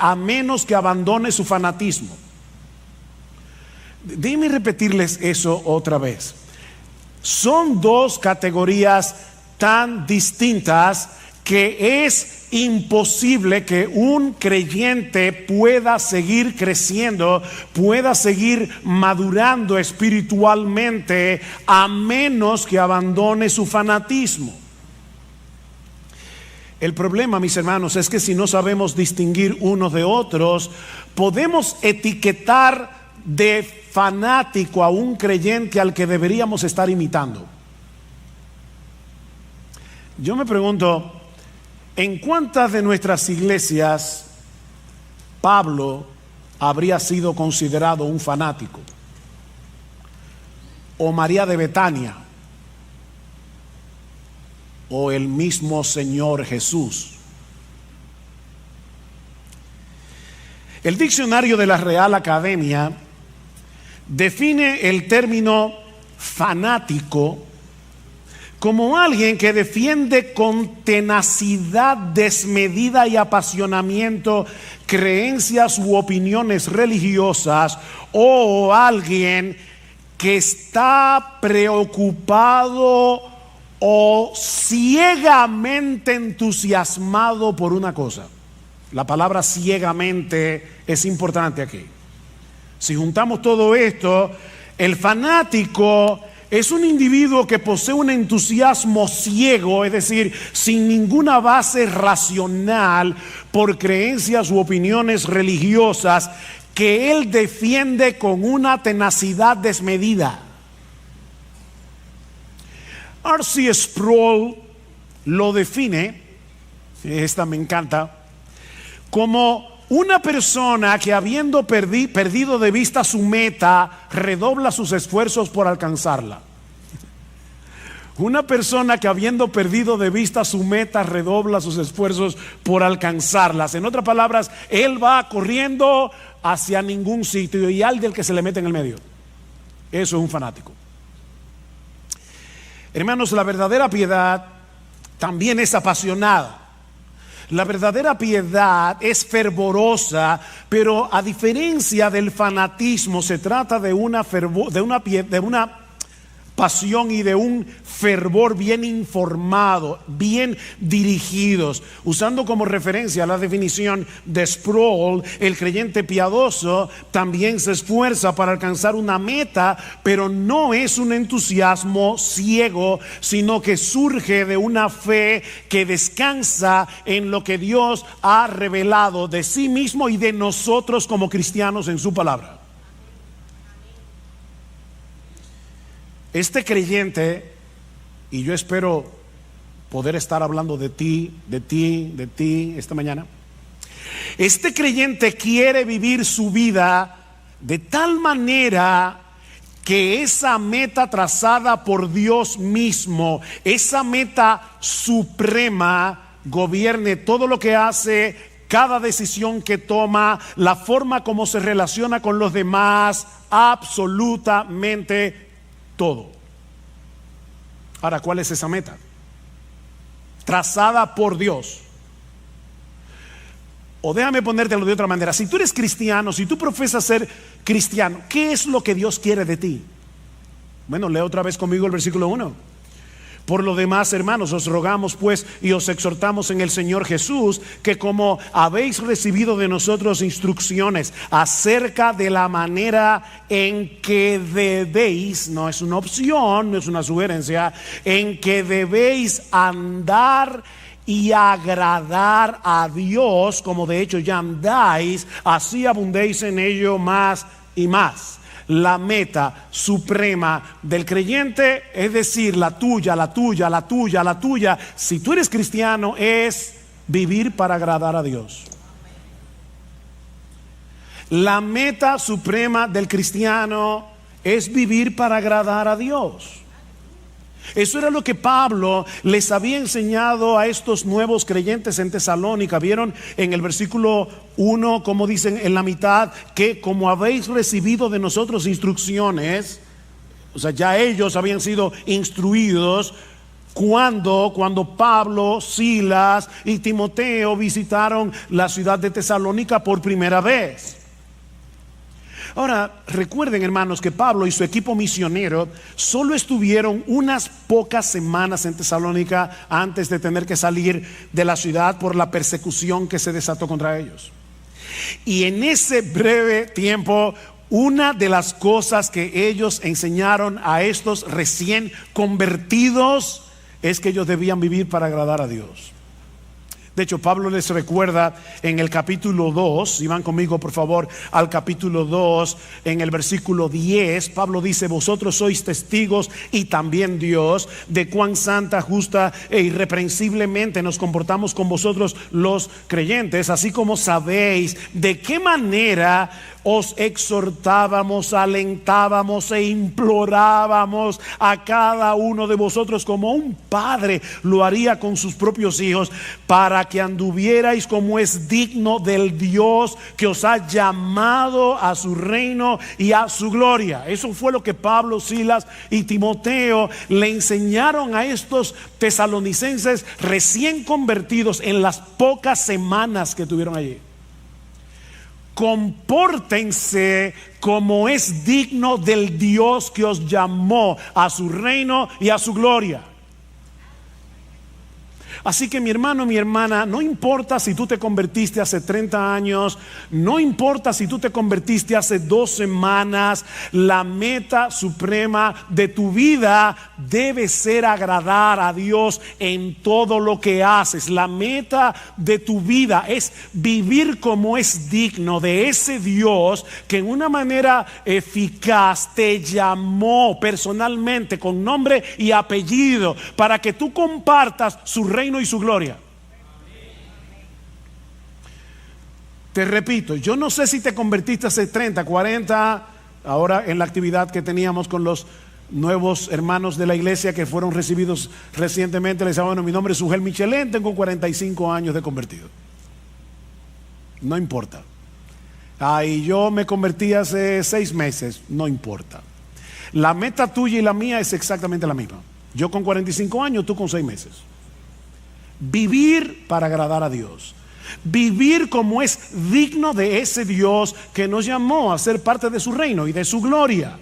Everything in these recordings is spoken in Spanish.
a menos que abandone su fanatismo. Déjenme repetirles eso otra vez. Son dos categorías tan distintas que es imposible que un creyente pueda seguir creciendo, pueda seguir madurando espiritualmente, a menos que abandone su fanatismo. El problema, mis hermanos, es que si no sabemos distinguir unos de otros, podemos etiquetar de fanático a un creyente al que deberíamos estar imitando. Yo me pregunto, ¿en cuántas de nuestras iglesias Pablo habría sido considerado un fanático? ¿O María de Betania? ¿O el mismo Señor Jesús? El diccionario de la Real Academia define el término fanático como alguien que defiende con tenacidad desmedida y apasionamiento creencias u opiniones religiosas, o alguien que está preocupado o ciegamente entusiasmado por una cosa. La palabra ciegamente es importante aquí. Si juntamos todo esto, el fanático es un individuo que posee un entusiasmo ciego, es decir, sin ninguna base racional, por creencias u opiniones religiosas que él defiende con una tenacidad desmedida. R.C. Sproul lo define, esta me encanta, como una persona que, habiendo perdido de vista su meta, redobla sus esfuerzos por alcanzarla. Una persona que, habiendo perdido de vista su meta, redobla sus esfuerzos por alcanzarlas. En otras palabras, él va corriendo hacia ningún sitio y al del que se le mete en el medio. Eso es un fanático. Hermanos, la verdadera piedad también es apasionada. La verdadera piedad es fervorosa, pero a diferencia del fanatismo, se trata de una pasión y de un fervor bien informado, bien dirigidos. Usando como referencia la definición de Sproul, el creyente piadoso también se esfuerza para alcanzar una meta, pero no es un entusiasmo ciego, sino que surge de una fe que descansa en lo que Dios ha revelado de sí mismo y de nosotros como cristianos en su palabra. Este creyente, y yo espero poder estar hablando de ti esta mañana. Este creyente quiere vivir su vida de tal manera que esa meta trazada por Dios mismo, esa meta suprema, gobierne todo lo que hace, cada decisión que toma, la forma como se relaciona con los demás, absolutamente todo. Ahora, ¿cuál es esa meta? Trazada por Dios. O déjame ponértelo de otra manera. Si tú eres cristiano, si tú profesas ser cristiano, ¿qué es lo que Dios quiere de ti? Bueno, lee otra vez conmigo el versículo 1. Por lo demás, hermanos, os rogamos pues y os exhortamos en el Señor Jesús, que como habéis recibido de nosotros instrucciones acerca de la manera en que debéis, no es una opción, no es una sugerencia, en que debéis andar y agradar a Dios, como de hecho ya andáis, así abundéis en ello más y más. La meta suprema del creyente, es decir, la tuya, si tú eres cristiano, es vivir para agradar a Dios. La meta suprema del cristiano es vivir para agradar a Dios. Eso era lo que Pablo les había enseñado a estos nuevos creyentes en Tesalónica. Vieron en el versículo 1, como dicen en la mitad, que como habéis recibido de nosotros instrucciones, o sea, ya ellos habían sido instruidos. cuando Pablo, Silas y Timoteo visitaron la ciudad de Tesalónica por primera vez. Ahora, recuerden, hermanos, que Pablo y su equipo misionero solo estuvieron unas pocas semanas en Tesalónica antes de tener que salir de la ciudad por la persecución que se desató contra ellos. Y en ese breve tiempo, una de las cosas que ellos enseñaron a estos recién convertidos es que ellos debían vivir para agradar a Dios. De hecho, Pablo les recuerda en el capítulo 2, si van conmigo por favor al capítulo 2, en el versículo 10, Pablo dice: vosotros sois testigos y también Dios de cuán santa, justa e irreprensiblemente nos comportamos con vosotros los creyentes, así como sabéis de qué manera os exhortábamos, alentábamos e implorábamos a cada uno de vosotros como un padre lo haría con sus propios hijos, para que anduvierais como es digno del Dios que os ha llamado a su reino y a su gloria. Eso fue lo que Pablo, Silas y Timoteo le enseñaron a estos tesalonicenses recién convertidos en las pocas semanas que tuvieron allí. Compórtense como es digno del Dios que os llamó a su reino y a su gloria. Así que mi hermano, mi hermana, no importa si tú te convertiste hace 30 años, no importa si tú te convertiste hace 2 semanas, la meta suprema de tu vida debe ser agradar a Dios en todo lo que haces. La meta de tu vida es vivir como es digno de ese Dios que en una manera eficaz te llamó personalmente con nombre y apellido para que tú compartas su reino y su gloria. Te repito, yo no sé si te convertiste hace 30, 40, ahora en la actividad que teníamos con los nuevos hermanos de la iglesia que fueron recibidos recientemente. Les decía: bueno, mi nombre es Ugel Michelén, tengo 45 años de convertido. No importa. Y yo me convertí hace 6 meses, no importa. La meta tuya y la mía es exactamente la misma. Yo con 45 años, tú con 6 meses. Vivir para agradar a Dios. Vivir como es digno de ese Dios que nos llamó a ser parte de su reino y de su gloria.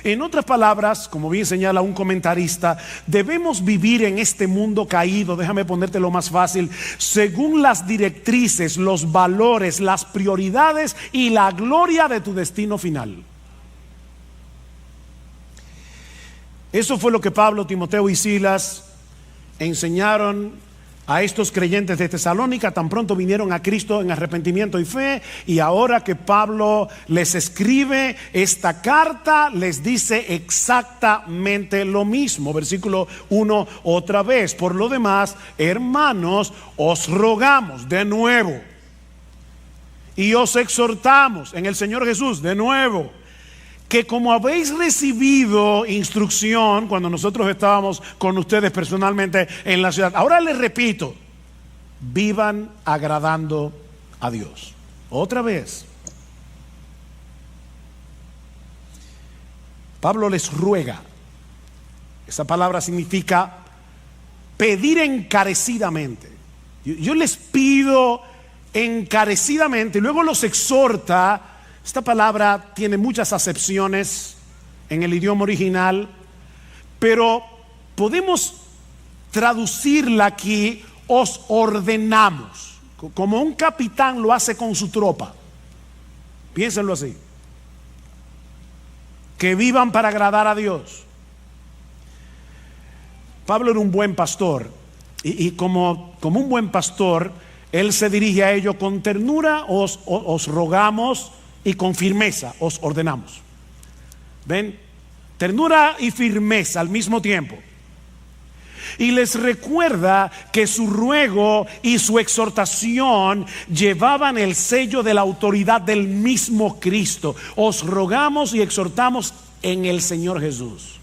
En otras palabras, como bien señala un comentarista, debemos vivir en este mundo caído, déjame ponértelo más fácil, según las directrices, los valores, las prioridades y la gloria de tu destino final. Eso fue lo que Pablo, Timoteo y Silas enseñaron a estos creyentes de Tesalónica tan pronto vinieron a Cristo en arrepentimiento y fe. Y ahora que Pablo les escribe esta carta, les dice exactamente lo mismo. Versículo 1 otra vez: por lo demás, hermanos, os rogamos de nuevo y os exhortamos en el Señor Jesús de nuevo, que como habéis recibido instrucción cuando nosotros estábamos con ustedes personalmente en la ciudad, ahora les repito, vivan agradando a Dios. Otra vez, Pablo les ruega. Esa palabra significa pedir encarecidamente. Yo les pido encarecidamente y luego los exhorta. Esta palabra tiene muchas acepciones en el idioma original, pero podemos traducirla aquí: os ordenamos, como un capitán lo hace con su tropa. Piénsenlo así: que vivan para agradar a Dios. Pablo era un buen pastor y como un buen pastor, él se dirige a ellos con ternura: os rogamos, y con firmeza os ordenamos. ¿Ven? Ternura y firmeza al mismo tiempo. Y les recuerda que su ruego y su exhortación llevaban el sello de la autoridad del mismo Cristo. Os rogamos y exhortamos en el Señor Jesús.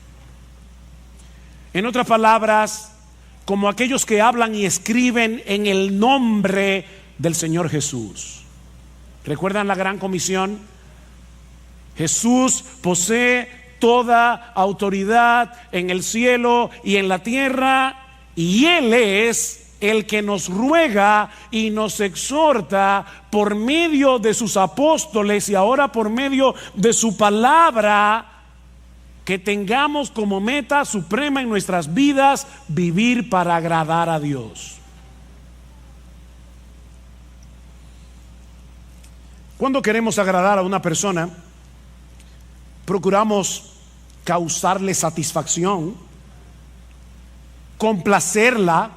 En otras palabras, como aquellos que hablan y escriben en el nombre del Señor Jesús. ¿Recuerdan la gran comisión? Jesús posee toda autoridad en el cielo y en la tierra, y Él es el que nos ruega y nos exhorta por medio de sus apóstoles y ahora por medio de su palabra, que tengamos como meta suprema en nuestras vidas vivir para agradar a Dios. Cuando queremos agradar a una persona, procuramos causarle satisfacción, complacerla,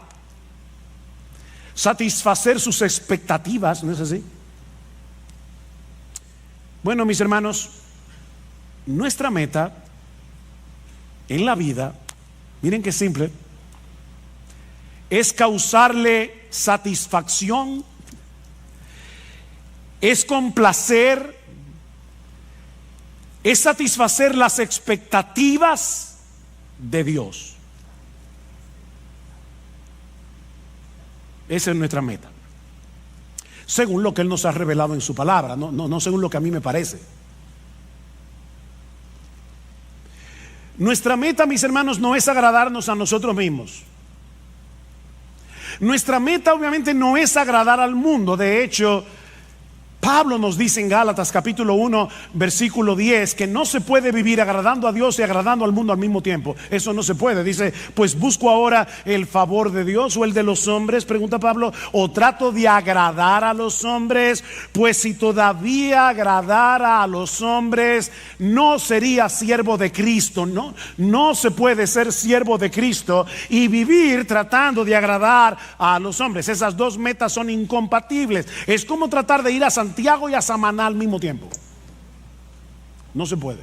satisfacer sus expectativas, ¿no es así? Bueno, mis hermanos, nuestra meta en la vida, miren qué simple, es causarle satisfacción, es complacer, es satisfacer las expectativas de Dios. Esa es nuestra meta, según lo que Él nos ha revelado en su palabra, no según lo que a mí me parece. Nuestra meta, mis hermanos, no es agradarnos a nosotros mismos. Nuestra meta obviamente no es agradar al mundo. De hecho, Pablo nos dice en Gálatas capítulo 1 versículo 10 que no se puede vivir agradando a Dios y agradando al mundo al mismo tiempo. Eso no se puede. Dice, pues busco ahora el favor de Dios o el de los hombres, pregunta Pablo, o trato de agradar a los hombres. Pues si todavía agradara a los hombres, no sería siervo de Cristo. No se puede ser siervo de Cristo y vivir tratando de agradar a los hombres. Esas dos metas son incompatibles. Es como tratar de ir a Santiago y a Samaná al mismo tiempo. No se puede.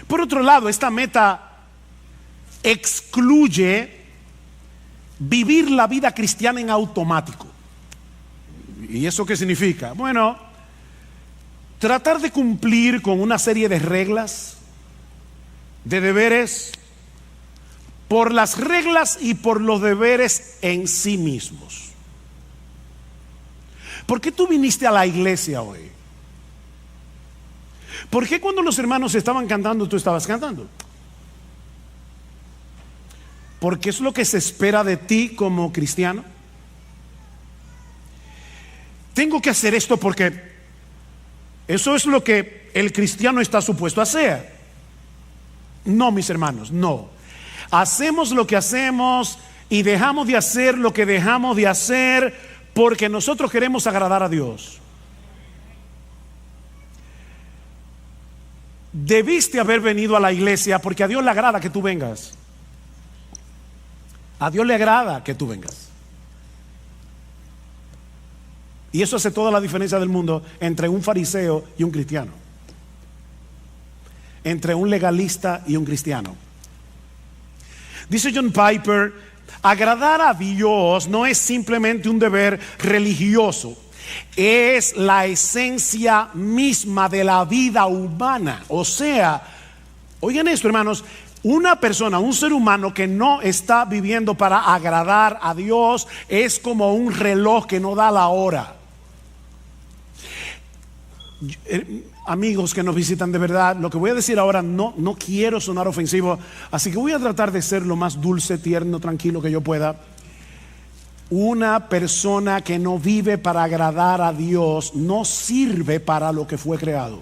Por otro lado, esta meta excluye vivir la vida cristiana en automático. ¿Y eso qué significa? Bueno, tratar de cumplir con una serie de reglas, de deberes, por las reglas y por los deberes en sí mismos. ¿Por qué tú viniste a la iglesia hoy? ¿Por qué cuando los hermanos estaban cantando tú estabas cantando? Porque es lo que se espera de ti como cristiano. Tengo que hacer esto porque eso es lo que el cristiano está supuesto a hacer. No, mis hermanos, no. Hacemos lo que hacemos y dejamos de hacer lo que dejamos de hacer porque nosotros queremos agradar a Dios. Debiste haber venido a la iglesia porque a Dios le agrada que tú vengas. A Dios le agrada que tú vengas. Y eso hace toda la diferencia del mundo entre un fariseo y un cristiano, entre un legalista y un cristiano. Dice John Piper, agradar a Dios no es simplemente un deber religioso, es la esencia misma de la vida humana. O sea, oigan esto, hermanos, una persona, un ser humano que no está viviendo para agradar a Dios es como un reloj que no da la hora. Amigos que nos visitan, de verdad, lo que voy a decir ahora no quiero sonar ofensivo, así que voy a tratar de ser lo más dulce, tierno, tranquilo que yo pueda. Una persona que no vive para agradar a Dios no sirve para lo que fue creado.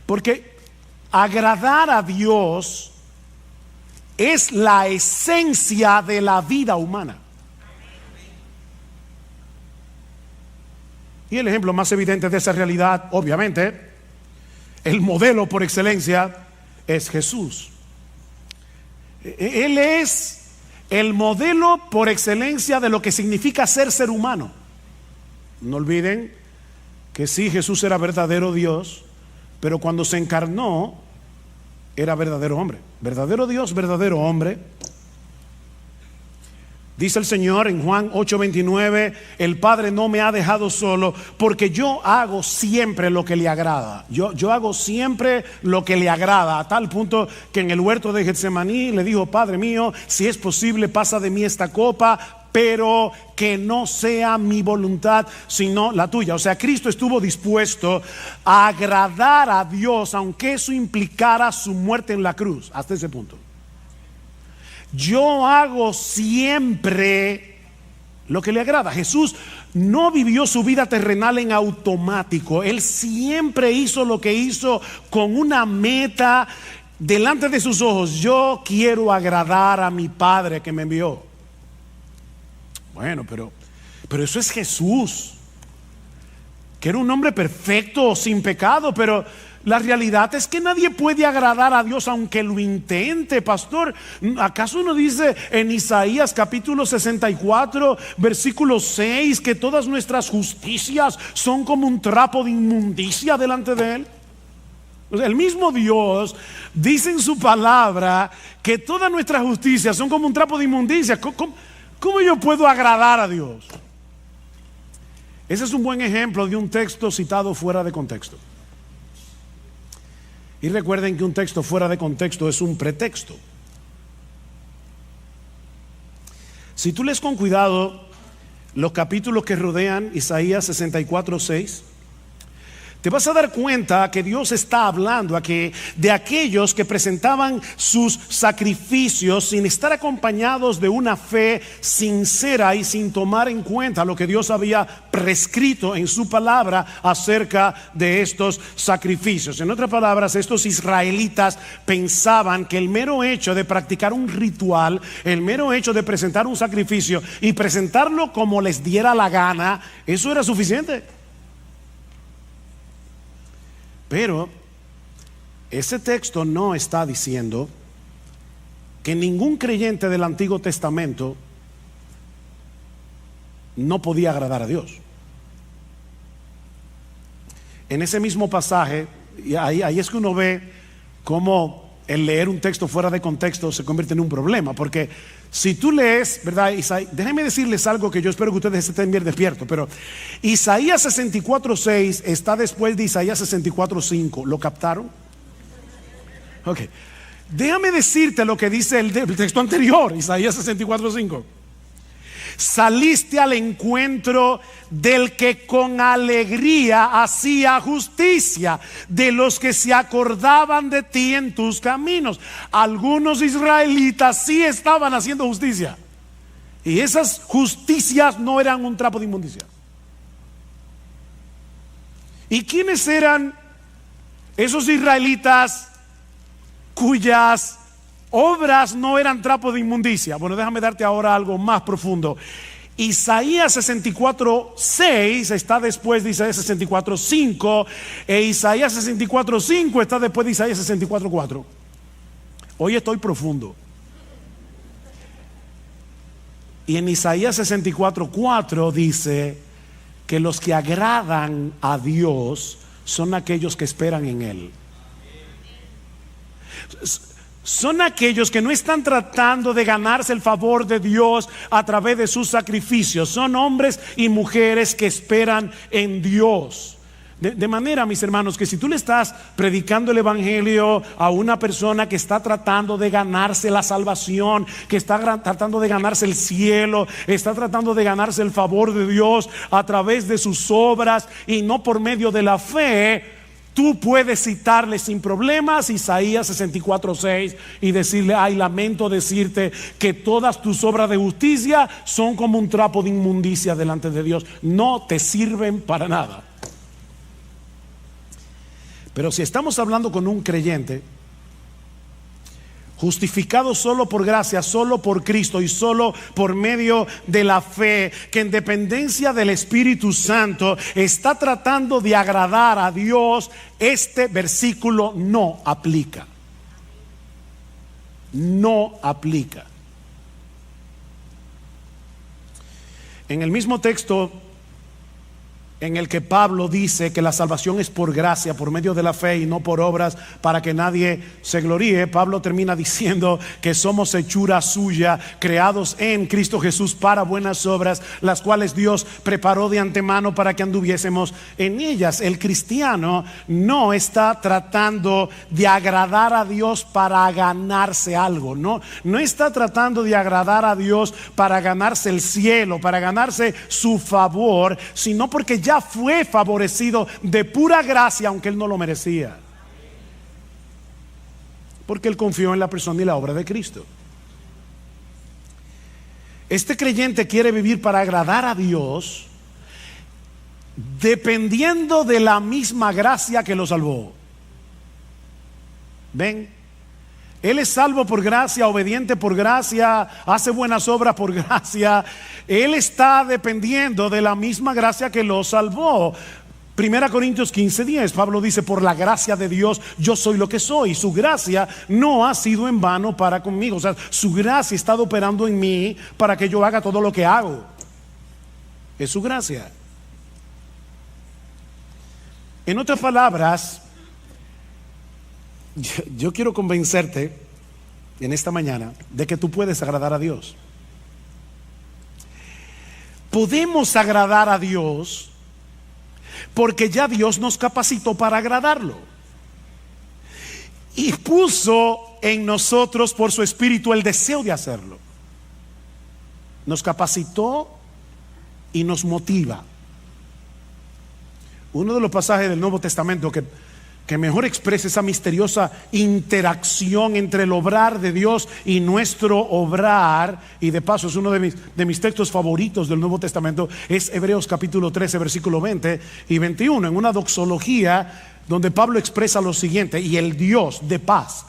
Porque agradar a Dios es la esencia de la vida humana. Y el ejemplo más evidente de esa realidad, obviamente, el modelo por excelencia es Jesús. Él es el modelo por excelencia de lo que significa ser humano. No olviden que sí, Jesús era verdadero Dios, pero cuando se encarnó era verdadero hombre. Verdadero Dios, verdadero hombre. Dice el Señor en Juan 8:29, el Padre no me ha dejado solo porque yo hago siempre lo que le agrada. Yo hago siempre lo que le agrada, a tal punto que en el huerto de Getsemaní le dijo, Padre mío, si es posible pasa de mí esta copa, pero que no sea mi voluntad, sino la tuya. O sea, Cristo estuvo dispuesto a agradar a Dios, aunque eso implicara su muerte en la cruz, hasta ese punto. Yo hago siempre lo que le agrada. Jesús no vivió su vida terrenal en automático. Él siempre hizo lo que hizo con una meta delante de sus ojos. Yo quiero agradar a mi Padre que me envió. Bueno, pero eso es Jesús, que era un hombre perfecto, sin pecado, pero la realidad es que nadie puede agradar a Dios aunque lo intente, pastor. ¿Acaso uno dice en Isaías capítulo 64, versículo 6, que todas nuestras justicias son como un trapo de inmundicia delante de Él? El mismo Dios dice en su palabra que todas nuestras justicias son como un trapo de inmundicia. ¿Cómo yo puedo agradar a Dios? Ese es un buen ejemplo de un texto citado fuera de contexto. Y recuerden que un texto fuera de contexto es un pretexto. Si tú lees con cuidado los capítulos que rodean Isaías 64:6, te vas a dar cuenta que Dios está hablando aquí de aquellos que presentaban sus sacrificios sin estar acompañados de una fe sincera y sin tomar en cuenta lo que Dios había prescrito en su palabra acerca de estos sacrificios. En otras palabras, estos israelitas pensaban que el mero hecho de practicar un ritual, el mero hecho de presentar un sacrificio y presentarlo como les diera la gana, eso era suficiente. Pero ese texto no está diciendo que ningún creyente del Antiguo Testamento no podía agradar a Dios. En ese mismo pasaje, y ahí es que uno ve cómo el leer un texto fuera de contexto se convierte en un problema, porque si tú lees, ¿verdad? Déjenme decirles algo que yo espero que ustedes estén bien despiertos, pero Isaías 64:6 está después de Isaías 64:5. ¿Lo captaron? Ok. Déjame decirte lo que dice el texto anterior, Isaías 64:5. Saliste al encuentro del que con alegría hacía justicia, de los que se acordaban de ti en tus caminos. Algunos israelitas sí estaban haciendo justicia, y esas justicias no eran un trapo de inmundicia. ¿Y quiénes eran esos israelitas cuyas obras no eran trapo de inmundicia? Bueno, déjame darte ahora algo más profundo. Isaías 64:6 está después de Isaías 64:5, e Isaías 64:5 está después de Isaías 64:4. Hoy estoy profundo. Y en Isaías 64:4 dice que los que agradan a Dios son aquellos que esperan en Él. Son aquellos que no están tratando de ganarse el favor de Dios a través de sus sacrificios. Son hombres y mujeres que esperan en Dios. De manera, mis hermanos, que si tú le estás predicando el evangelio a una persona que está tratando de ganarse la salvación, que está tratando de ganarse el cielo, está tratando de ganarse el favor de Dios a través de sus obras y no por medio de la fe, tú puedes citarle sin problemas Isaías 64:6 y decirle: ay, lamento decirte que todas tus obras de justicia son como un trapo de inmundicia delante de Dios, no te sirven para nada. Pero si estamos hablando con un creyente justificado solo por gracia, solo por Cristo y solo por medio de la fe, que en dependencia del Espíritu Santo está tratando de agradar a Dios, este versículo no aplica. No aplica. En el mismo texto en el que Pablo dice que la salvación es por gracia, por medio de la fe y no por obras, para que nadie se gloríe, Pablo termina diciendo que somos hechura suya, creados en Cristo Jesús para buenas obras, las cuales Dios preparó de antemano para que anduviésemos en ellas. El cristiano no está tratando de agradar a Dios para ganarse algo, no está tratando de agradar a Dios para ganarse el cielo, para ganarse su favor, sino porque ya fue favorecido de pura gracia, aunque él no lo merecía, porque él confió en la persona y la obra de Cristo. Este creyente quiere vivir para agradar a Dios, dependiendo de la misma gracia que lo salvó. ¿Ven? Él es salvo por gracia, obediente por gracia, hace buenas obras por gracia. Él está dependiendo de la misma gracia que lo salvó. 1 Corintios 15:10, Pablo dice: por la gracia de Dios yo soy lo que soy. Su gracia no ha sido en vano para conmigo. O sea, su gracia ha estado operando en mí para que yo haga todo lo que hago. Es su gracia. En otras palabras, yo quiero convencerte en esta mañana de que tú puedes agradar a Dios. Podemos agradar a Dios porque ya Dios nos capacitó para agradarlo y puso en nosotros por su Espíritu el deseo de hacerlo. Nos capacitó y nos motiva. Uno de los pasajes del Nuevo Testamento que mejor expresa esa misteriosa interacción entre el obrar de Dios y nuestro obrar, y de paso es uno de mis textos favoritos del Nuevo Testamento, es Hebreos capítulo 13 versículo 20 y 21, en una doxología donde Pablo expresa lo siguiente: y el Dios de paz,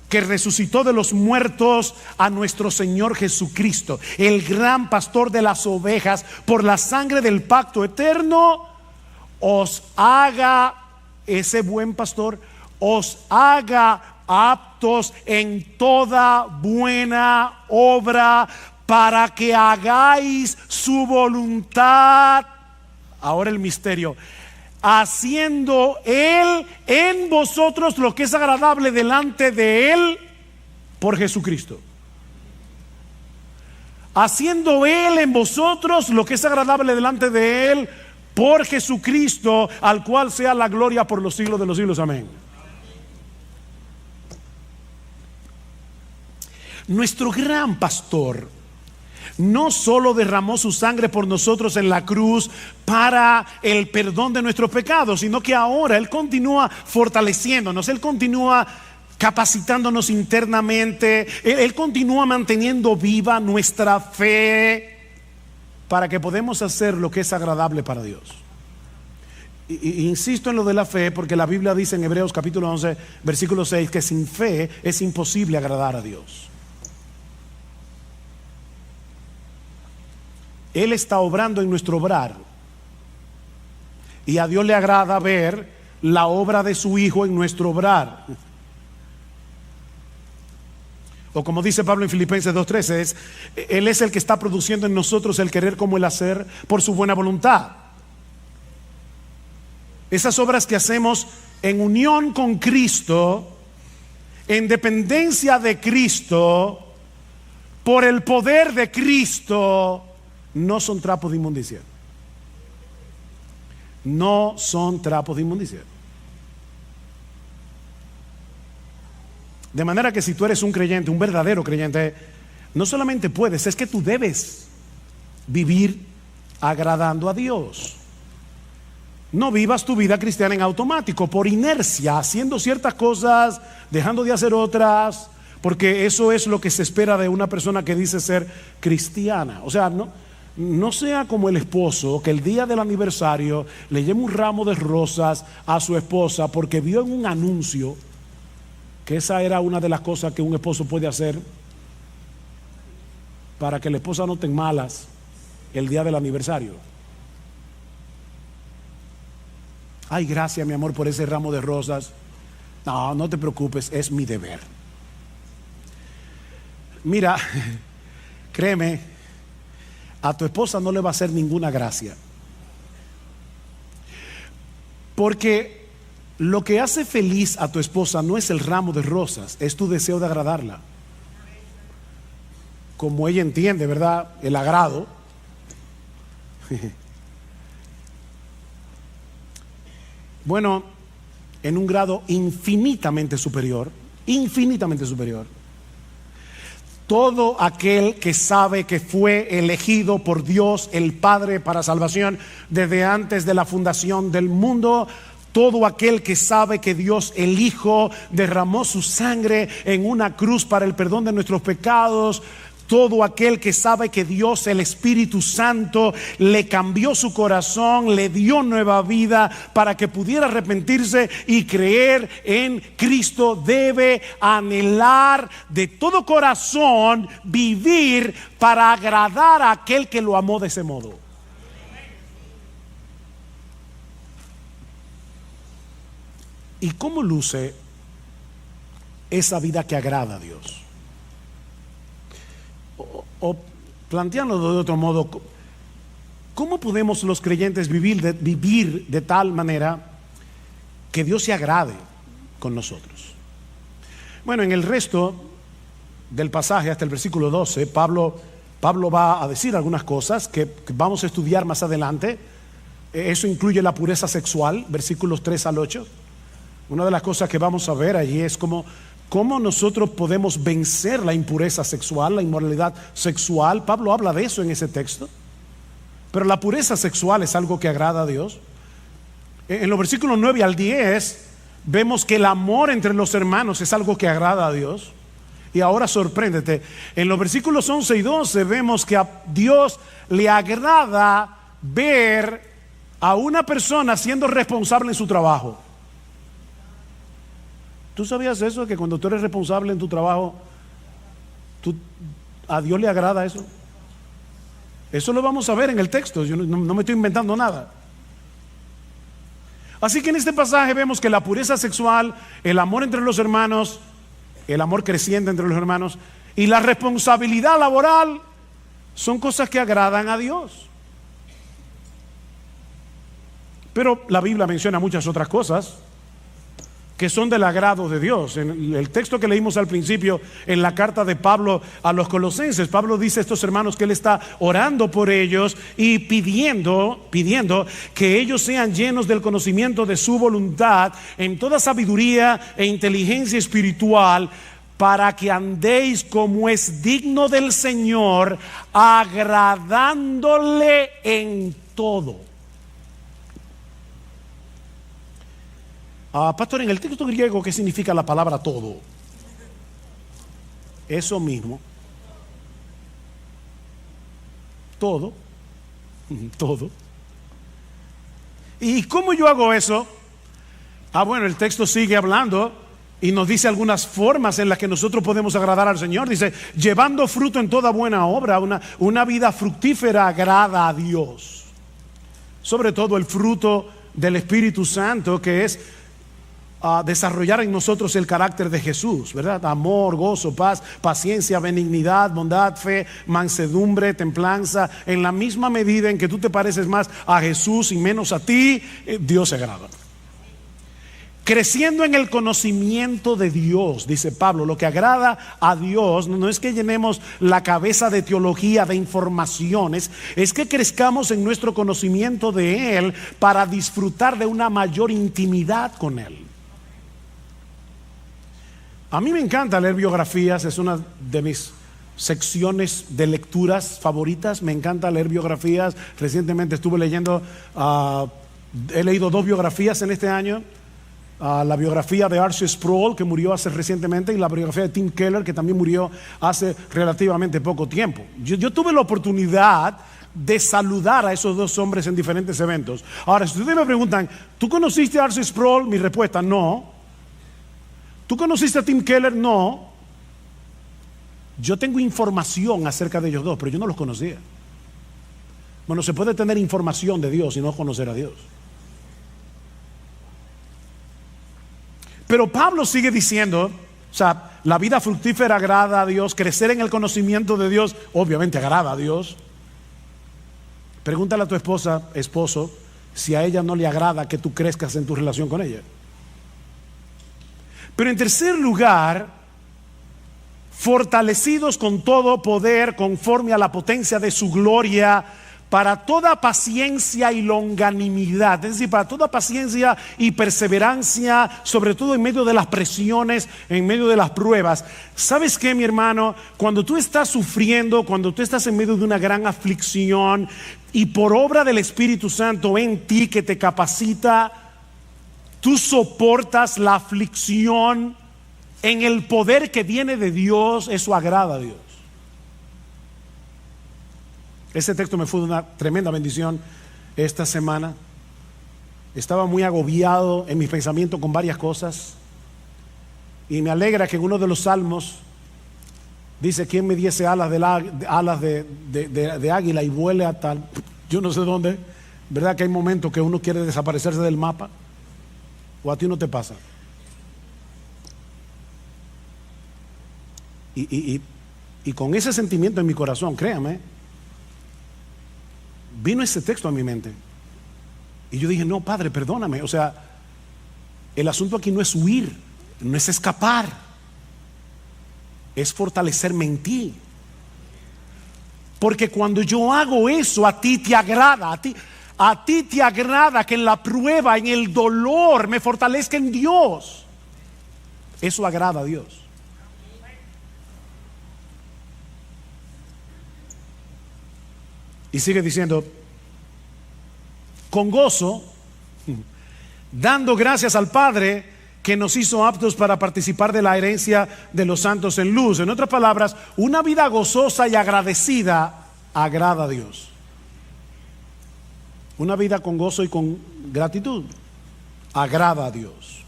que resucitó de los muertos a nuestro Señor Jesucristo, el gran pastor de las ovejas, por la sangre del pacto eterno, os haga, ese buen pastor, os haga aptos en toda buena obra, para que hagáis su voluntad. Ahora el misterio: haciendo Él en vosotros lo que es agradable delante de Él por Jesucristo. Haciendo Él en vosotros lo que es agradable delante de Él por Jesucristo, al cual sea la gloria por los siglos de los siglos. Amén. Nuestro gran pastor no solo derramó su sangre por nosotros en la cruz para el perdón de nuestros pecados, sino que ahora Él continúa fortaleciéndonos, Él continúa capacitándonos internamente, Él continúa manteniendo viva nuestra fe, para que podamos hacer lo que es agradable para Dios. Y insisto en lo de la fe, porque la Biblia dice en Hebreos capítulo 11 versículo 6 que sin fe es imposible agradar a Dios. Él está obrando en nuestro obrar, y a Dios le agrada ver la obra de su Hijo en nuestro obrar. O como dice Pablo en Filipenses 2:13, Él es el que está produciendo en nosotros el querer como el hacer por su buena voluntad. Esas obras que hacemos en unión con Cristo, en dependencia de Cristo, por el poder de Cristo, no son trapos de inmundicia. No son trapos de inmundicia. De manera que si tú eres un creyente, un verdadero creyente, no solamente puedes, es que tú debes vivir agradando a Dios. No vivas tu vida cristiana en automático, por inercia, haciendo ciertas cosas, dejando de hacer otras, porque eso es lo que se espera de una persona que dice ser cristiana. O sea, no sea como el esposo que el día del aniversario le lleva un ramo de rosas a su esposa porque vio en un anuncio que esa era una de las cosas que un esposo puede hacer para que la esposa no esté en malas el día del aniversario. Ay, gracias mi amor por ese ramo de rosas. No, no te preocupes, es mi deber. Mira, créeme, a tu esposa no le va a hacer ninguna gracia Porque lo que hace feliz a tu esposa no es el ramo de rosas, es tu deseo de agradarla. Como ella entiende, ¿verdad? El agrado. Bueno, en un grado infinitamente superior, todo aquel que sabe que fue elegido por Dios el Padre para salvación desde antes de la fundación del mundo, todo aquel que sabe que Dios el Hijo derramó su sangre en una cruz para el perdón de nuestros pecados, todo aquel que sabe que Dios el Espíritu Santo le cambió su corazón, le dio nueva vida para que pudiera arrepentirse y creer en Cristo, debe anhelar de todo corazón vivir para agradar a aquel que lo amó de ese modo. ¿Y cómo luce esa vida que agrada a Dios? O planteándolo de otro modo, ¿cómo podemos los creyentes vivir de tal manera que Dios se agrade con nosotros? Bueno, en el resto del pasaje, hasta el versículo 12, Pablo va a decir algunas cosas que vamos a estudiar más adelante. Eso incluye la pureza sexual, versículos 3 al 8. Una de las cosas que vamos a ver allí es cómo nosotros podemos vencer la impureza sexual, la inmoralidad sexual. Pablo habla de eso en ese texto. Pero la pureza sexual es algo que agrada a Dios. En los versículos 9 al 10 vemos que el amor entre los hermanos es algo que agrada a Dios. Y ahora sorpréndete, en los versículos 11 y 12 vemos que a Dios le agrada ver a una persona siendo responsable en su trabajo. ¿Tú sabías eso? Que cuando tú eres responsable en tu trabajo, a Dios le agrada eso. Eso lo vamos a ver en el texto. Yo no me estoy inventando nada. Así que en este pasaje vemos que la pureza sexual, el amor entre los hermanos, el amor creciente entre los hermanos y la responsabilidad laboral son cosas que agradan a Dios. Pero la Biblia menciona muchas otras cosas que son del agrado de Dios. En el texto que leímos al principio, en la carta de Pablo a los Colosenses, Pablo dice a estos hermanos que él está orando por ellos y pidiendo que ellos sean llenos del conocimiento de su voluntad en toda sabiduría e inteligencia espiritual, para que andéis como es digno del Señor, agradándole en todo. Pastor, en el texto griego, ¿qué significa la palabra todo? Eso mismo. Todo. Todo. ¿Y cómo yo hago eso? Bueno, el texto sigue hablando y nos dice algunas formas en las que nosotros podemos agradar al Señor. Dice, llevando fruto en toda buena obra, una vida fructífera agrada a Dios. Sobre todo el fruto del Espíritu Santo, que es desarrollar en nosotros el carácter de Jesús, ¿verdad? Amor, gozo, paz, paciencia, benignidad, bondad, fe, mansedumbre, templanza. En la misma medida en que tú te pareces más a Jesús y menos a ti, Dios se agrada. Creciendo en el conocimiento de Dios, dice Pablo, lo que agrada a Dios no es que llenemos la cabeza de teología, de informaciones, es que crezcamos en nuestro conocimiento de Él para disfrutar de una mayor intimidad con Él. A mí me encanta leer biografías, es una de mis secciones de lecturas favoritas. Me encanta leer biografías. Recientemente estuve leyendo, he leído 2 biografías en este año. La biografía de R.C. Sproul, que murió hace recientemente, y la biografía de Tim Keller, que también murió hace relativamente poco tiempo. Yo tuve la oportunidad de saludar a esos 2 hombres en diferentes eventos. Ahora, si ustedes me preguntan, ¿tú conociste a R.C. Sproul? Mi respuesta, no. ¿Tú conociste a Tim Keller? No. Yo tengo información acerca de ellos 2, pero yo no los conocía. Bueno, se puede tener información de Dios y no conocer a Dios. Pero Pablo sigue diciendo, o sea, la vida fructífera agrada a Dios, crecer en el conocimiento de Dios, obviamente agrada a Dios. Pregúntale a tu esposa, esposo, si a ella no le agrada que tú crezcas en tu relación con ella? Pero en tercer lugar, fortalecidos con todo poder conforme a la potencia de su gloria, para toda paciencia y longanimidad, es decir, para toda paciencia y perseverancia, sobre todo en medio de las presiones, en medio de las pruebas. ¿Sabes qué, mi hermano? Cuando tú estás sufriendo, cuando tú estás en medio de una gran aflicción, y por obra del Espíritu Santo en ti que te capacita, tú soportas la aflicción en el poder que viene de Dios, eso agrada a Dios. Ese texto me fue de una tremenda bendición esta semana. Estaba muy agobiado en mis pensamientos con varias cosas, y me alegra que en uno de los salmos dice: ¿quién me diese alas de águila y vuele a tal? Yo no sé dónde. ¿Verdad que hay momentos que uno quiere desaparecerse del mapa? ¿O a ti no te pasa? Y con ese sentimiento en mi corazón, créame, vino ese texto a mi mente. Y yo dije: no, Padre, perdóname. O sea, el asunto aquí no es huir, no es escapar, es fortalecerme en ti. Porque cuando yo hago eso, a ti te agrada, a ti te agrada que en la prueba, en el dolor, me fortalezca en Dios. Eso agrada a Dios. Y sigue diciendo: con gozo, dando gracias al Padre que nos hizo aptos para participar de la herencia de los santos en luz. En otras palabras, una vida gozosa y agradecida agrada a Dios. Una vida con gozo y con gratitud agrada a Dios.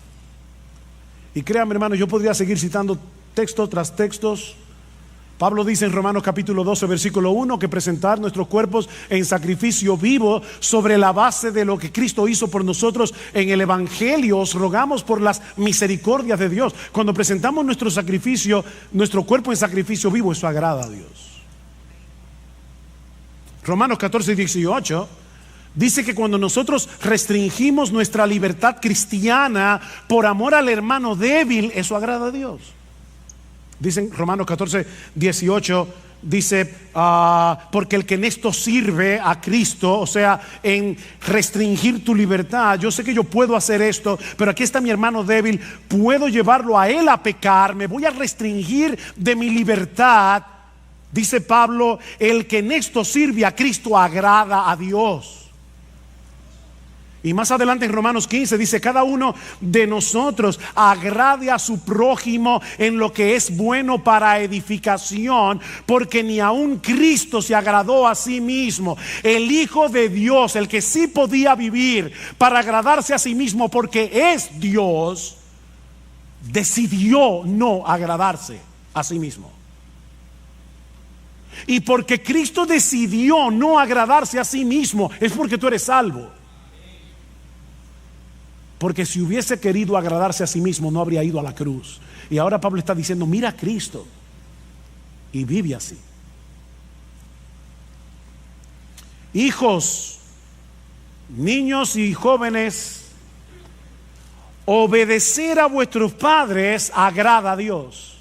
Y créanme, hermano, yo podría seguir citando texto tras textos. Pablo dice en Romanos capítulo 12 versículo 1 que presentar nuestros cuerpos en sacrificio vivo sobre la base de lo que Cristo hizo por nosotros en el Evangelio. Os rogamos por las misericordias de Dios. Cuando presentamos nuestro sacrificio, nuestro cuerpo en sacrificio vivo, eso agrada a Dios. Romanos 14 y 18 dice que cuando nosotros restringimos nuestra libertad cristiana por amor al hermano débil, eso agrada a Dios. Dicen Romanos 14, 18, dice, porque el que en esto sirve a Cristo, o sea, en restringir tu libertad, yo sé que yo puedo hacer esto, pero aquí está mi hermano débil, puedo llevarlo a él a pecar, me voy a restringir de mi libertad. Dice Pablo, el que en esto sirve a Cristo agrada a Dios. Y más adelante en Romanos 15 dice: cada uno de nosotros agrade a su prójimo en lo que es bueno para edificación, porque ni aun Cristo se agradó a sí mismo. El Hijo de Dios, el que sí podía vivir para agradarse a sí mismo porque es Dios, decidió no agradarse a sí mismo. Y porque Cristo decidió no agradarse a sí mismo, es porque tú eres salvo. Porque si hubiese querido agradarse a sí mismo, no habría ido a la cruz. Y ahora Pablo está diciendo: mira a Cristo y vive así. Hijos, niños y jóvenes, obedecer a vuestros padres agrada a Dios.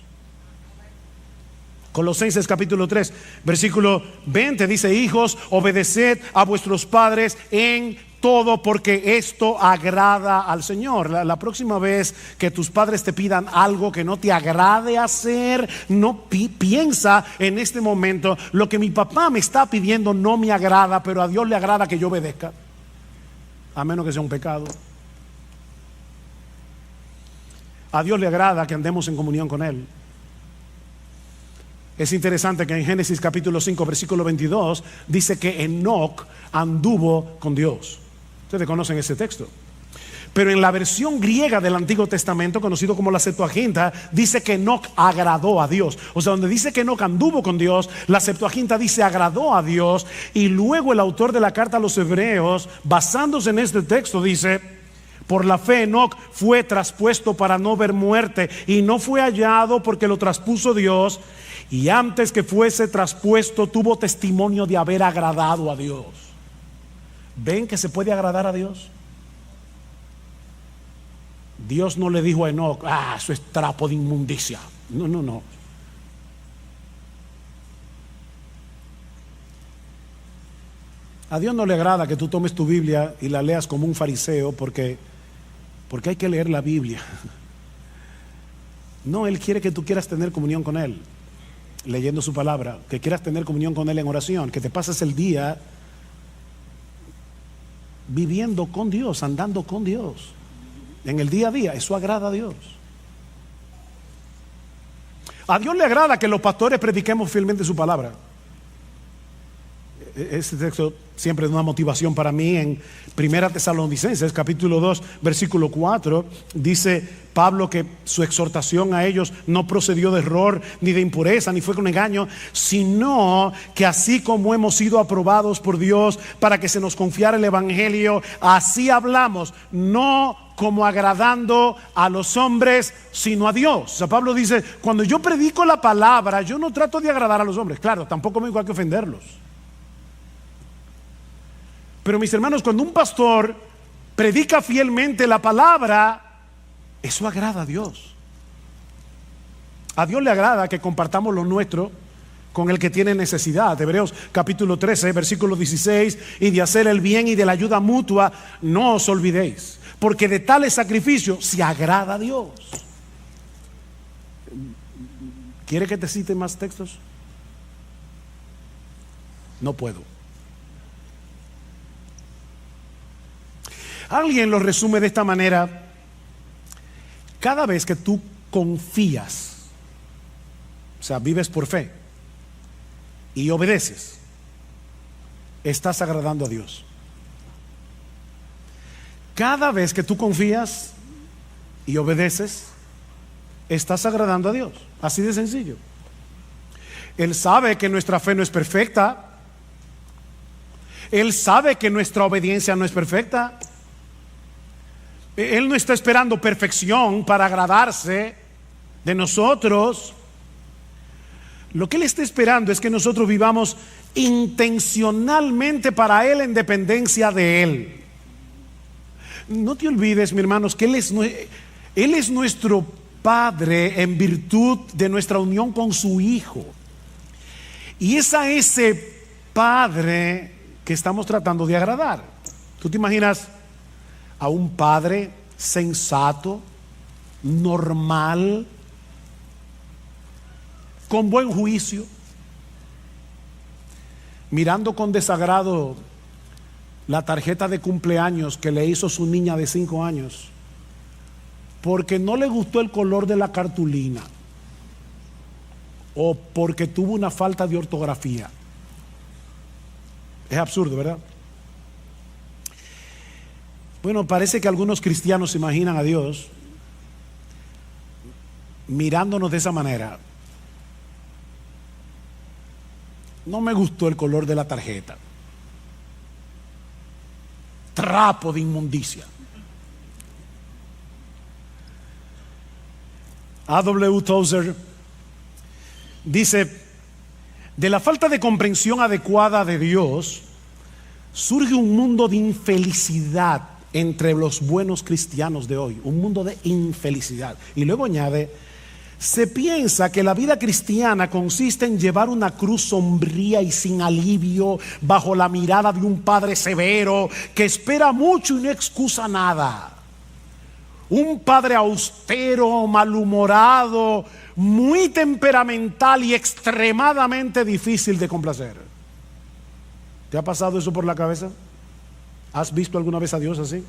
Colosenses capítulo 3 versículo 20 dice: hijos, obedeced a vuestros padres en todo, porque esto agrada al Señor. La próxima vez que tus padres te pidan algo que no te agrade hacer, no piensa en este momento: lo que mi papá me está pidiendo no me agrada, pero a Dios le agrada que yo obedezca, a menos que sea un pecado. A Dios le agrada que andemos en comunión con Él. Es interesante que en Génesis capítulo 5 versículo 22 dice que Enoc anduvo con Dios. Ustedes conocen ese texto. Pero en la versión griega del Antiguo Testamento, conocido como la Septuaginta, dice que Enoc agradó a Dios. O sea, donde dice que Enoc anduvo con Dios, la Septuaginta dice agradó a Dios. Y luego el autor de la carta a los Hebreos, basándose en este texto, dice: por la fe Enoc fue traspuesto para no ver muerte, y no fue hallado porque lo traspuso Dios, y antes que fuese traspuesto tuvo testimonio de haber agradado a Dios. ¿Ven que se puede agradar a Dios? Dios no le dijo a Enoc, eso es trapo de inmundicia. No, no, no. A Dios no le agrada que tú tomes tu Biblia y la leas como un fariseo porque hay que leer la Biblia. No, Él quiere que tú quieras tener comunión con Él, leyendo su palabra, que quieras tener comunión con Él en oración, que te pases el día viviendo con Dios, andando con Dios, en el día a día. Eso agrada a Dios. A Dios le agrada que los pastores prediquemos fielmente su palabra. Este texto siempre es una motivación para mí. En 1 Tesalonicenses capítulo 2 versículo 4 dice Pablo que su exhortación a ellos no procedió de error, ni de impureza, ni fue con engaño, sino que así como hemos sido aprobados por Dios para que se nos confiara el evangelio, así hablamos, no como agradando a los hombres, sino a Dios. O sea, Pablo dice, cuando yo predico la palabra, yo no trato de agradar a los hombres. Claro, tampoco me digo hay que ofenderlos. Pero mis hermanos, cuando un pastor predica fielmente la palabra, eso agrada a Dios. A Dios le agrada que compartamos lo nuestro con el que tiene necesidad. Hebreos capítulo 13 versículo 16, y de hacer el bien y de la ayuda mutua no os olvidéis, porque de tales sacrificios se agrada a Dios. ¿Quiere que te cite más textos? No puedo. Alguien lo resume de esta manera: cada vez que tú confías, o sea, vives por fe y obedeces, estás agradando a Dios. Cada vez que tú confías y obedeces, estás agradando a Dios. Así de sencillo. Él sabe que nuestra fe no es perfecta. Él sabe que nuestra obediencia no es perfecta. Él no está esperando perfección para agradarse de nosotros. Lo que Él está esperando es que nosotros vivamos intencionalmente para Él en dependencia de Él. No te olvides, mis hermanos, que Él es nuestro Padre en virtud de nuestra unión con su Hijo. Y es a ese Padre que estamos tratando de agradar. ¿Tú te imaginas a un padre sensato, normal, con buen juicio, mirando con desagrado la tarjeta de cumpleaños que le hizo su niña de 5 años porque no le gustó el color de la cartulina o porque tuvo una falta de ortografía? Es absurdo, ¿verdad? Bueno, parece que algunos cristianos se imaginan a Dios mirándonos de esa manera. No me gustó el color de la tarjeta. Trapo de inmundicia. A.W. Tozer dice: de la falta de comprensión adecuada de Dios surge un mundo de infelicidad entre los buenos cristianos de hoy, un mundo de infelicidad. Y luego añade: se piensa que la vida cristiana consiste en llevar una cruz sombría y sin alivio bajo la mirada de un padre severo que espera mucho y no excusa nada. Un padre austero, malhumorado, muy temperamental y extremadamente difícil de complacer. ¿Te ha pasado eso por la cabeza? ¿Has visto alguna vez a Dios así?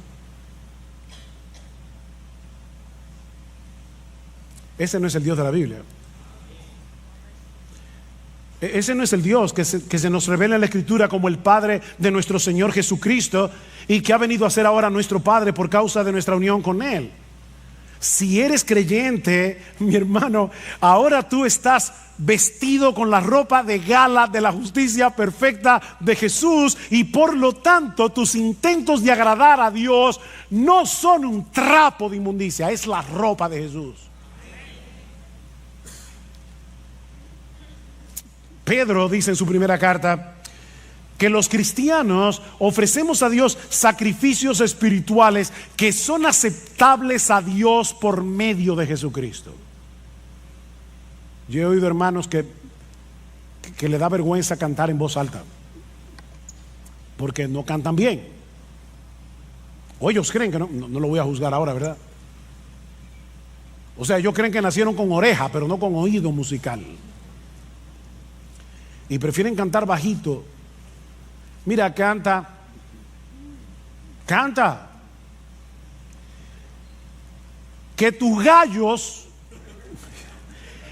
Ese no es el Dios de la Biblia. Ese no es el Dios que se nos revela en la Escritura como el Padre de nuestro Señor Jesucristo y que ha venido a ser ahora nuestro Padre por causa de nuestra unión con Él. Si eres creyente, mi hermano, ahora tú estás vestido con la ropa de gala de la justicia perfecta de Jesús, y por lo tanto tus intentos de agradar a Dios no son un trapo de inmundicia, es la ropa de Jesús. Pedro dice en su primera carta que los cristianos ofrecemos a Dios sacrificios espirituales que son aceptables a Dios por medio de Jesucristo. Yo he oído hermanos que le da vergüenza cantar en voz alta porque no cantan bien. O ellos creen que no lo voy a juzgar ahora, ¿verdad? O sea, ellos creen que nacieron con oreja, pero no con oído musical. Y prefieren cantar bajito. Mira, canta. Que tus gallos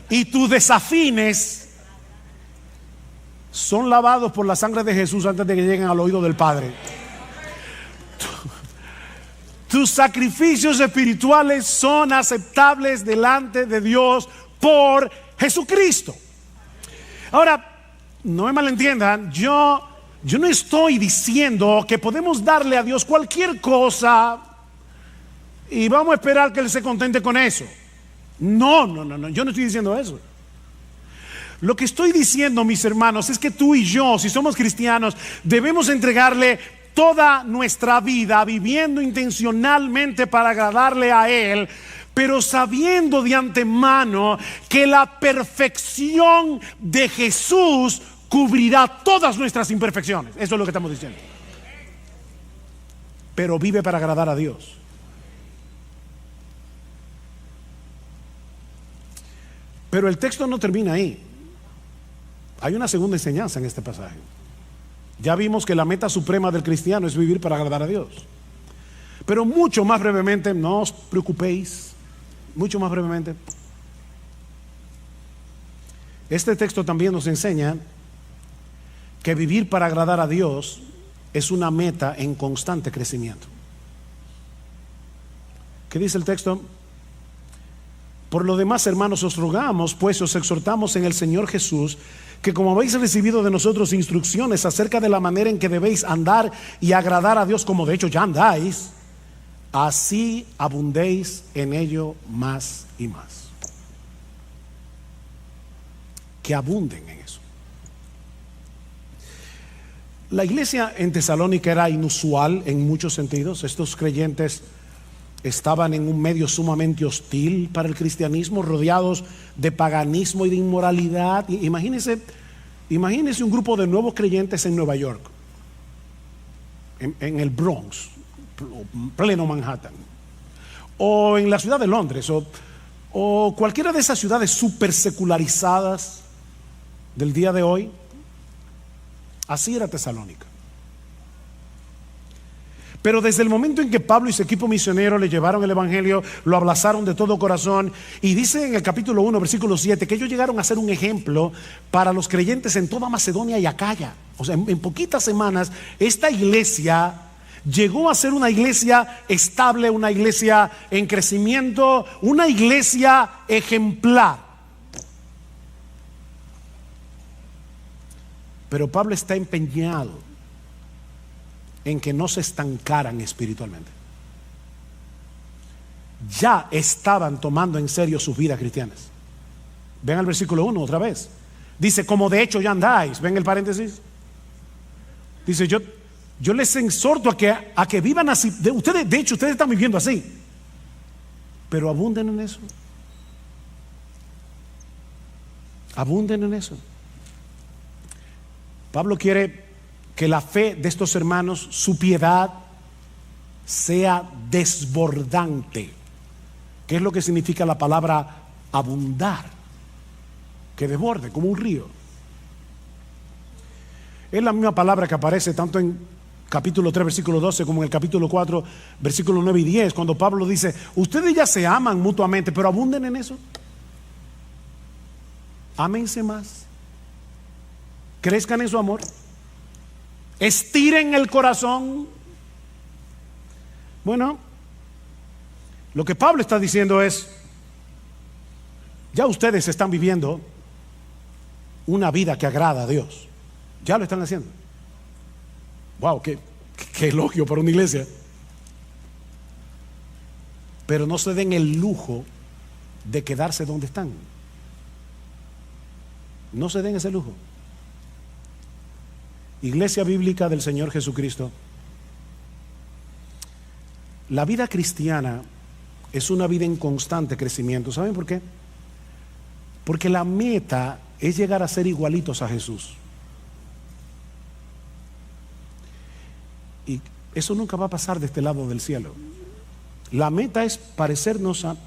y tus desafines son lavados por la sangre de Jesús antes de que lleguen al oído del Padre. Tus sacrificios espirituales son aceptables delante de Dios por Jesucristo. Ahora, no me malentiendan, yo no estoy diciendo que podemos darle a Dios cualquier cosa y vamos a esperar que Él se contente con eso. No, yo no estoy diciendo eso. Lo que estoy diciendo, mis hermanos, es que tú y yo, si somos cristianos, debemos entregarle toda nuestra vida viviendo intencionalmente para agradarle a Él, pero sabiendo de antemano que la perfección de Jesús cubrirá todas nuestras imperfecciones. Eso es lo que estamos diciendo. Pero vive para agradar a Dios. Pero el texto no termina ahí. Hay una segunda enseñanza en este pasaje. Ya vimos que la meta suprema del cristiano es vivir para agradar a Dios. Pero mucho más brevemente, no os preocupéis, mucho más brevemente, este texto también nos enseña que vivir para agradar a Dios es una meta en constante crecimiento. ¿Qué dice el texto? Por lo demás, hermanos, os rogamos, pues os exhortamos en el Señor Jesús, que como habéis recibido de nosotros instrucciones acerca de la manera en que debéis andar y agradar a Dios, como de hecho ya andáis, así abundéis en ello más y más. Que abunden en eso. La iglesia en Tesalónica era inusual en muchos sentidos. Estos creyentes estaban en un medio sumamente hostil para el cristianismo, rodeados de paganismo y de inmoralidad. Imagínense un grupo de nuevos creyentes en Nueva York, en el Bronx, pleno Manhattan, o en la ciudad de Londres, o cualquiera de esas ciudades súper secularizadas del día de hoy. Así era Tesalónica. Pero desde el momento en que Pablo y su equipo misionero le llevaron el evangelio, lo abrazaron de todo corazón, y dice en el capítulo 1 versículo 7 que ellos llegaron a ser un ejemplo para los creyentes en toda Macedonia y Acaya. O sea, en poquitas semanas esta iglesia llegó a ser una iglesia estable, una iglesia en crecimiento, una iglesia ejemplar. Pero Pablo está empeñado en que no se estancaran espiritualmente. Ya estaban tomando en serio sus vidas cristianas. Ven al versículo 1 otra vez. Dice, como de hecho ya andáis. Ven el paréntesis. Dice, yo les exhorto a que vivan así. De hecho, ustedes están viviendo así. Pero abunden en eso. Abunden en eso. Pablo quiere que la fe de estos hermanos, su piedad, sea desbordante. ¿Qué es lo que significa la palabra abundar? Que desborde como un río. Es la misma palabra que aparece tanto en capítulo 3 versículo 12 como en el capítulo 4 versículo 9 y 10, cuando Pablo dice, ustedes ya se aman mutuamente, pero abunden en eso. Ámense más, crezcan en su amor, estiren el corazón. Bueno, lo que Pablo está diciendo es, ya ustedes están viviendo una vida que agrada a Dios. Ya lo están haciendo. Wow, qué elogio para una iglesia. Pero no se den el lujo de quedarse donde están. No se den ese lujo. Iglesia Bíblica del Señor Jesucristo, la vida cristiana es una vida en constante crecimiento. ¿Saben por qué? Porque la meta es llegar a ser igualitos a Jesús. Y eso nunca va a pasar de este lado del cielo. La meta es parecernos a